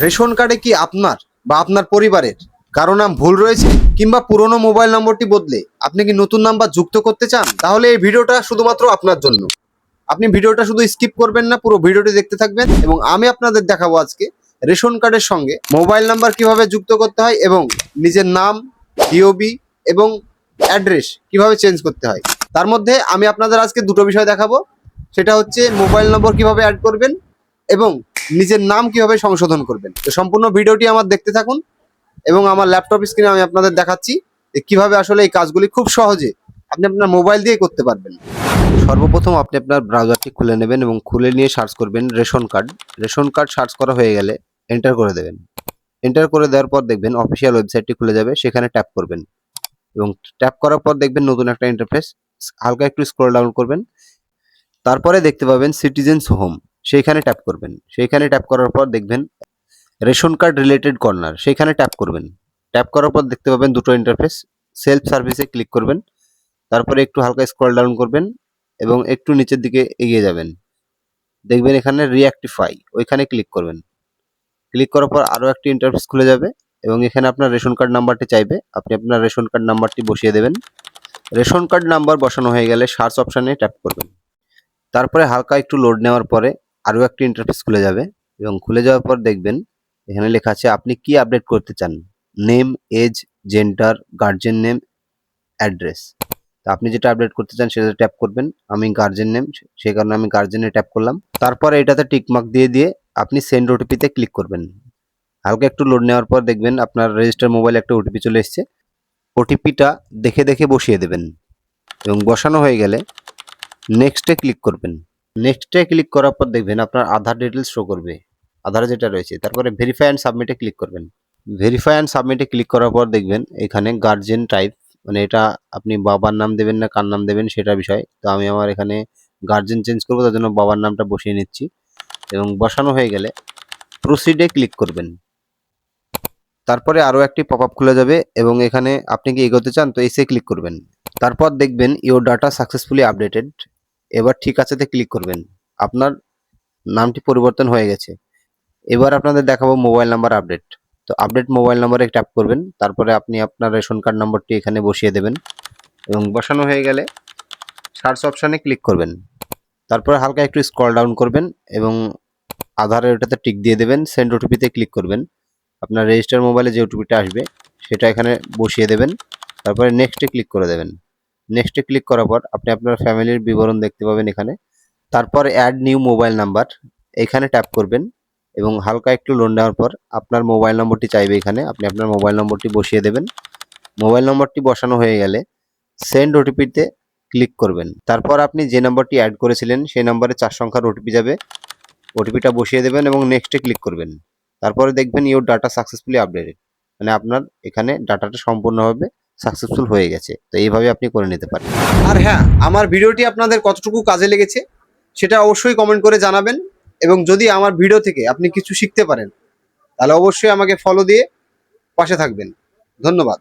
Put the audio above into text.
Ration কার্ডে কি আপনার বা আপনার পরিবারের কারো নাম ভুল রয়েছে, কিংবা পুরনো মোবাইল নম্বরটি বদলে আপনি কি নতুন নাম্বার যুক্ত করতে চান? তাহলে এই ভিডিওটা শুধুমাত্র আপনার জন্য। আপনি ভিডিওটা শুধু স্কিপ করবেন না, পুরো ভিডিওটি দেখতে থাকবেন এবং আমি আপনাদের দেখাবো আজকে রেশন কার্ডের সঙ্গে মোবাইল নাম্বার কিভাবে যুক্ত করতে হয় এবং নিজের নাম, ডিওবি এবং অ্যাড্রেস কিভাবে চেঞ্জ করতে হয়। তার মধ্যে আমি আপনাদের আজকে দুটো বিষয় দেখাবো। সেটা হচ্ছে মোবাইল নম্বর কিভাবে অ্যাড করবেন এবং নিজের নাম কিভাবে সংশোধন করবেন। তো সম্পূর্ণ ভিডিওটি আমার দেখতে থাকুন এবং আমার ল্যাপটপ স্ক্রিনে আমি আপনাদের দেখাচ্ছি যে কিভাবে আসলে এই কাজগুলি খুব সহজে আপনি আপনার মোবাইল দিয়ে করতে পারবেন। সর্বপ্রথম আপনি আপনার ব্রাউজারটি খুলে নেবেন এবং খুলে নিয়ে সার্চ করবেন ration card. Ration card search করা হয়ে গেলে এন্টার করে দেবেন। এন্টার করে দেওয়ার পর দেখবেন অফিসিয়াল ওয়েবসাইটটি খুলে যাবে, সেখানে ট্যাপ করবেন এবং ট্যাপ করার পর দেখবেন নতুন একটা ইন্টারফেস। হালকা একটু স্ক্রল ডাউন করবেন, তারপরে দেখতে পাবেন সিটিজেন্স হোম, সেইখানে ট্যাপ করবেন। সেইখানে ট্যাপ করার পর দেখবেন রেশন কার্ড রিলেটেড কর্নার, সেইখানে ট্যাপ করবেন। ট্যাপ করার পর দেখতে পাবেন দুটো ইন্টারফেস। সেলফ সার্ভিসে ক্লিক করবেন, তারপরে একটু হালকা স্ক্রল ডাউন করবেন এবং একটু নিচের দিকে এগিয়ে যাবেন। দেখবেন এখানে রিঅ্যাক্টিফাই, ওইখানে ক্লিক করবেন। ক্লিক করার পর আরও একটি ইন্টারফেস খুলে যাবে এবং এখানে আপনার রেশন কার্ড নাম্বারটি চাইবে। আপনি আপনার রেশন কার্ড নাম্বারটি বসিয়ে দেবেন। রেশন কার্ড নাম্বার বসানো হয়ে গেলে সার্চ অপশানে ট্যাপ করবেন। তারপরে হালকা একটু লোড নেওয়ার পরে আরও একটি ইন্টারফেস খুলে যাবে এবং খুলে যাওয়ার পর দেখবেন এখানে লেখা আছে আপনি কি আপডেট করতে চান, name, age, gender, guardian name, address. তো আপনি যেটা আপডেট করতে চান সেটা ট্যাপ করবেন। আমি গার্জেন নেম, সেই কারণে আমি গার্জেনে ট্যাপ করলাম। তারপরে এটাতে টিকমার্ক দিয়ে দিয়ে আপনি সেন্ড ওটিপিতে ক্লিক করবেন। হালকা একটু লোড নেওয়ার পর দেখবেন আপনার রেজিস্টার মোবাইলে একটা ওটিপি চলে এসছে। ওটিপিটা দেখে দেখে বসিয়ে দেবেন এবং বসানো হয়ে গেলে নেক্সটে ক্লিক করবেন। নেক্সটে ক্লিক করার পর দেখবেন আপনার আধার ডিটেলস শো করবে, আধারে যেটা রয়েছে। তারপরে ভেরিফাই অ্যান্ড সাবমিটে ক্লিক করবেন। ভেরিফাই অ্যান্ড সাবমিটে ক্লিক করার পর দেখবেন এখানে গার্জেন টাইপ, মানে এটা আপনি বাবার নাম দেবেন না কার নাম দেবেন সেটা বিষয়। তো আমি আমার এখানে গার্জেন চেঞ্জ করবো, তার জন্য বাবার নামটা বসিয়ে নিচ্ছি এবং বসানো হয়ে গেলে প্রসিডে ক্লিক করবেন। তারপরে আরও একটি পপ আপ খুলে যাবে এবং এখানে আপনি কি এগোতে চান তো এসে ক্লিক করবেন। তারপর দেখবেন ইওর ডাটা সাকসেসফুলি আপডেটেড। এবার ঠিক আছেতে ক্লিক করবেন। আপনার নামটি পরিবর্তন হয়ে গেছে। এবার আপনাদের দেখাবো মোবাইল নাম্বার আপডেট। তো আপডেট মোবাইল নাম্বারে ট্যাপ করবেন। তারপরে আপনি আপনার রেশন কার্ড নম্বরটি এখানে বসিয়ে দেবেন এবং বসানো হয়ে গেলে সার্চ অপশানে ক্লিক করবেন। তারপরে হালকা একটু স্ক্রল ডাউন করবেন এবং আধারের ওটাতে টিক দিয়ে দেবেন। সেন্ড ওটিপিতে ক্লিক করবেন। আপনার রেজিস্টার মোবাইলে যে ওটিপিটা আসবে সেটা এখানে বসিয়ে দেবেন। তারপরে নেক্সটে ক্লিক করে দেবেন। নেক্সটে ক্লিক করার পর আপনি আপনার ফ্যামিলির বিবরণ দেখতে পাবেন এখানে। তারপর অ্যাড নিউ মোবাইল নাম্বার, এখানে ট্যাপ করবেন এবং হালকা একটু লোড নেওয়ার পর আপনার মোবাইল নম্বরটি চাইবে এখানে। আপনি আপনার মোবাইল নম্বরটি বসিয়ে দেবেন। মোবাইল নম্বরটি বসানো হয়ে গেলে সেন্ড ওটিপিতে ক্লিক করবেন। তারপর আপনি যে নাম্বারটি অ্যাড করেছিলেন সেই নাম্বারে 4 সংখ্যার ওটিপি যাবে। ওটিপিটা বসিয়ে দেবেন এবং নেক্সটে ক্লিক করবেন। তারপরে দেখবেন ইওর ডাটা সাকসেসফুলি আপডেটেড, মানে আপনার এখানে ডাটাটা সম্পূর্ণভাবে সাকসেসফুল হয়ে গেছে। তো এইভাবে আপনি করে নিতে পারেন। আর হ্যাঁ, আমার ভিডিওটি আপনাদের কতটুকু কাজে লেগেছে সেটা অবশ্যই কমেন্ট করে জানাবেন এবং যদি আমার ভিডিও থেকে আপনি কিছু শিখতে পারেন তাহলে অবশ্যই আমাকে ফলো দিয়ে পাশে থাকবেন। ধন্যবাদ।